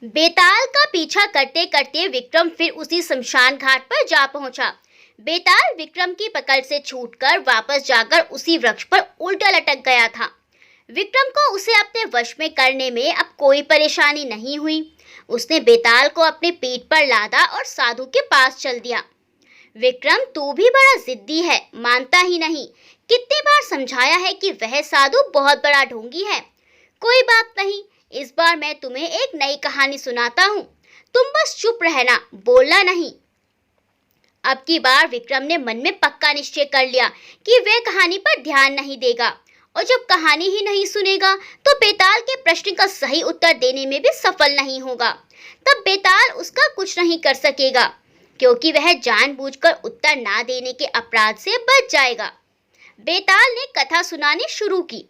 बेताल का पीछा करते करते विक्रम फिर उसी शमशान घाट पर जा पहुंचा। बेताल विक्रम की पकड़ से छूटकर वापस जाकर उसी वृक्ष पर उल्टा लटक गया था। विक्रम को उसे अपने वश में करने में अब कोई परेशानी नहीं हुई। उसने बेताल को अपने पीठ पर लादा और साधु के पास चल दिया। विक्रम, तू भी बड़ा जिद्दी है, मानता ही नहीं। कितने बार समझाया है कि वह साधु बहुत बड़ा ढोंगी है। कोई बात नहीं, इस बार मैं तुम्हें एक नई कहानी सुनाता हूँ। तुम बस चुप रहना, बोलना नहीं। अब की बार विक्रम ने मन में पक्का निश्चय कर लिया कि वह कहानी पर ध्यान नहीं देगा, और जब कहानी ही नहीं सुनेगा तो बेताल के प्रश्न का सही उत्तर देने में भी सफल नहीं होगा। तब बेताल उसका कुछ नहीं कर सकेगा, क्योंकि वह जानबूझकर उत्तर ना देने के अपराध से बच जाएगा। बेताल ने कथा सुनानी शुरू की।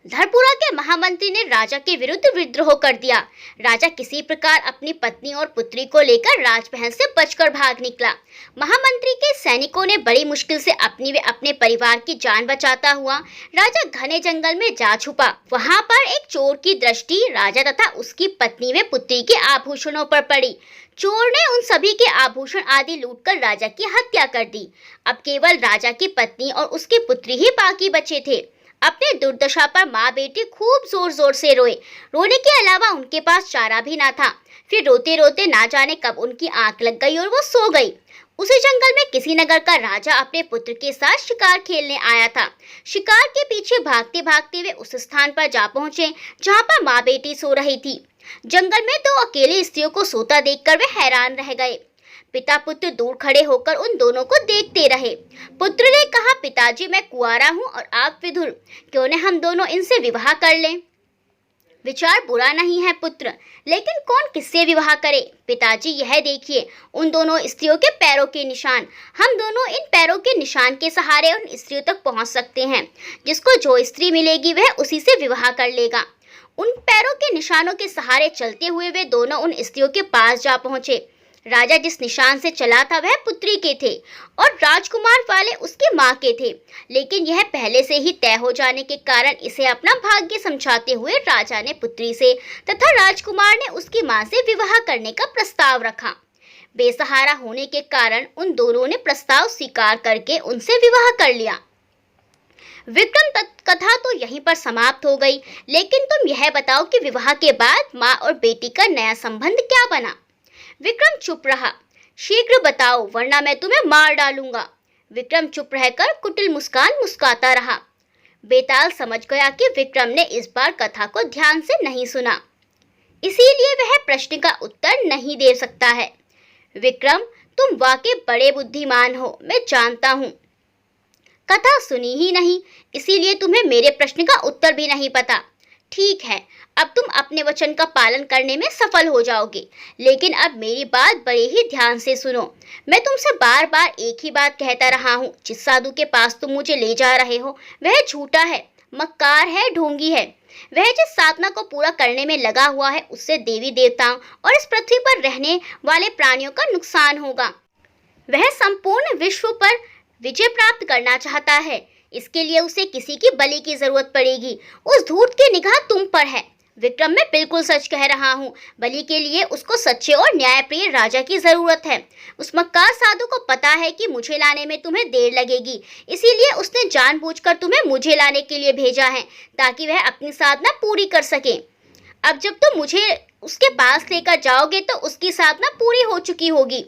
धरपुरा के महामंत्री ने राजा के विरुद्ध विद्रोह कर दिया। राजा किसी प्रकार अपनी पत्नी और पुत्री को लेकर राजमहल से बचकर भाग निकला। महामंत्री के सैनिकों ने बड़ी मुश्किल से अपनी व अपने परिवार की जान बचाता हुआ राजा घने जंगल में जा छुपा। वहां पर एक चोर की दृष्टि राजा तथा उसकी पत्नी व पुत्री के आभूषणों पर पड़ी। चोर ने उन सभी के आभूषण आदि लूटकर राजा की हत्या कर दी। अब केवल राजा की पत्नी और उसकी पुत्री ही बाकी बचे थे। अपने दुर्दशा पर माँ बेटी खूब जोर जोर से रोए। रोने के अलावा उनके पास चारा भी ना था। फिर रोते रोते ना जाने कब उनकी आंख लग गई और वो सो गई। उसी जंगल में किसी नगर का राजा अपने पुत्र के साथ शिकार खेलने आया था। शिकार के पीछे भागते भागते वे उस स्थान पर जा पहुंचे जहां पर माँ बेटी सो रही थी। जंगल में दो अकेली स्त्रियों को सोता देखकर वे हैरान रह गए। पिता पुत्र दूर खड़े होकर उन दोनों को देखते रहे। पुत्र ने कहा, पिताजी, मैं कुंवारा हूँ और आप विधुर, क्यों न हम दोनों इनसे विवाह कर लें। विचार बुरा नहीं है पुत्र, लेकिन कौन किससे विवाह करे। पिताजी, यह देखिए उन दोनों स्त्रियों के पैरों के निशान। हम दोनों इन पैरों के निशान के सहारे उन स्त्रियों तक पहुंच सकते हैं। जिसको जो स्त्री मिलेगी वह उसी से विवाह कर लेगा। उन पैरों के निशानों के सहारे चलते हुए वे दोनों उन स्त्रियों के पास जा पहुंचे। राजा जिस निशान से चला था वह पुत्री के थे और राजकुमार वाले उसकी माँ के थे, लेकिन यह पहले से ही तय हो जाने के कारण इसे अपना भाग्य समझाते हुए राजा ने पुत्री से तथा राजकुमार ने उसकी माँ से विवाह करने का प्रस्ताव रखा। बेसहारा होने के कारण उन दोनों ने प्रस्ताव स्वीकार करके उनसे विवाह कर लिया। विक्रम कथा तो यहीं पर समाप्त हो गई, लेकिन तुम यह बताओ कि विवाह के बाद माँ और बेटी का नया संबंध क्या बना। विक्रम चुप रहा। शीघ्र बताओ, वरना मैं तुम्हें मार डालूंगा। विक्रम चुप रहकर कुटिल मुस्कान मुस्काता रहा। बेताल समझ गया कि विक्रम ने इस बार कथा को ध्यान से नहीं सुना, इसीलिए वह प्रश्न का उत्तर नहीं दे सकता है। विक्रम, तुम वाकई बड़े बुद्धिमान हो, मैं जानता हूँ। कथा सुनी ही नहीं, इसीलिए तुम्हें मेरे प्रश्न का उत्तर भी नहीं पता। ठीक है, अब तुम अपने वचन का पालन करने में सफल हो जाओगे, लेकिन अब मेरी बात बड़े ही ध्यान से सुनो। मैं तुमसे बार बार एक ही बात कहता रहा हूँ। जिस साधु के पास तुम मुझे ले जा रहे हो वह झूठा है, मक्कार है, ढोंगी है। वह जिस साधना को पूरा करने में लगा हुआ है उससे देवी देवताओं और इस पृथ्वी पर रहने वाले प्राणियों का नुकसान होगा। वह संपूर्ण विश्व पर विजय प्राप्त करना चाहता है। इसके लिए उसे किसी की बलि की जरूरत पड़ेगी। उस धूर्त की निगाह तुम पर है। विक्रम, मैं बिल्कुल सच कह रहा हूँ। बलि के लिए उसको सच्चे और न्यायप्रिय राजा की जरूरत है। उस मक्कार साधु को पता है कि मुझे लाने में तुम्हें देर लगेगी, इसीलिए उसने जानबूझकर तुम्हें मुझे लाने के लिए भेजा है, ताकि वह अपनी साधना पूरी कर सके। अब जब तुम मुझे उसके पास लेकर जाओगे तो उसकी साधना पूरी हो चुकी होगी।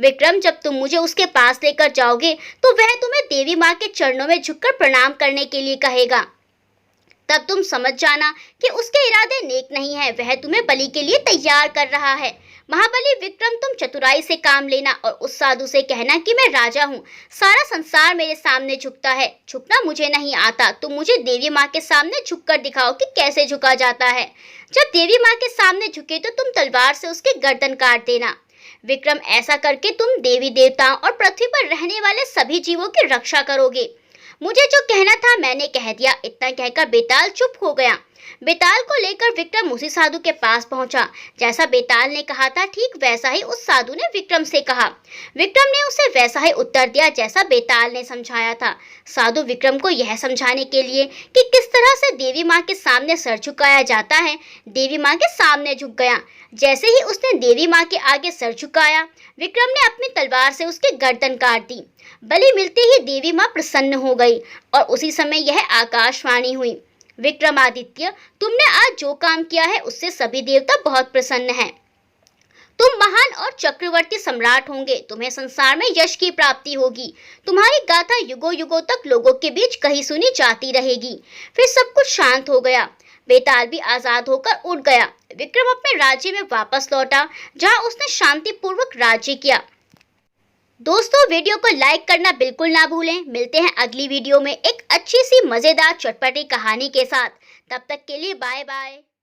विक्रम, जब तुम मुझे उसके पास लेकर जाओगे तो वह तुम्हें देवी माँ के चरणों में झुककर प्रणाम करने के लिए कहेगा। तब तुम समझ जाना कि उसके इरादे नेक नहीं है, वह तुम्हें बलि के लिए तैयार कर रहा है। महाबली विक्रम, तुम चतुराई से काम लेना और उस साधु से कहना कि मैं राजा हूँ, सारा संसार मेरे सामने झुकता है। झुकना मुझे नहीं आता, तुम मुझे देवी माँ के सामने झुककर दिखाओ कि कैसे झुका जाता है। जब देवी माँ के सामने झुके तो तुम तलवार से उसके गर्दन काट देना। विक्रम, ऐसा करके तुम देवी देवताओं और पृथ्वी पर रहने वाले सभी जीवों की रक्षा करोगे। मुझे जो कहना था मैंने कह दिया, इतना कहकर बेताल चुप हो गया। बेताल को लेकर विक्रम उसी साधु के पास पहुंचा। जैसा बेताल ने कहा था ठीक वैसा ही उस साधु ने विक्रम से कहा। विक्रम ने उसे वैसा ही उत्तर दिया जैसा बेताल ने समझाया था। साधु विक्रम को यह समझाने के लिए कि किस तरह से देवी माँ के सामने सर झुकाया जाता है, देवी माँ के सामने झुक गया। जैसे ही उसने देवी माँ के आगे सर झुकाया, विक्रम ने अपनी तलवार से उसकी गर्दन काट दी। बलि मिलते ही देवी माँ प्रसन्न हो गई और उसी समय यह आकाशवाणी हुई, विक्रमादित्य, तुमने आज जो काम किया है उससे सभी देवता बहुत प्रसन्न हैं। तुम महान और चक्रवर्ती सम्राट होंगे, तुम्हें संसार में यश की प्राप्ति होगी, तुम्हारी गाथा युगों युगों तक लोगों के बीच कहीं सुनी जाती रहेगी। फिर सब कुछ शांत हो गया। बेताल भी आजाद होकर उड़ गया। विक्रम अपने राज्य में वापस लौटा, जहां उसने शांतिपूर्वक राज्य किया। दोस्तों, वीडियो को लाइक करना बिल्कुल ना भूलें। मिलते हैं अगली वीडियो में एक अच्छी सी मजेदार चटपटी कहानी के साथ। तब तक के लिए बाय बाय।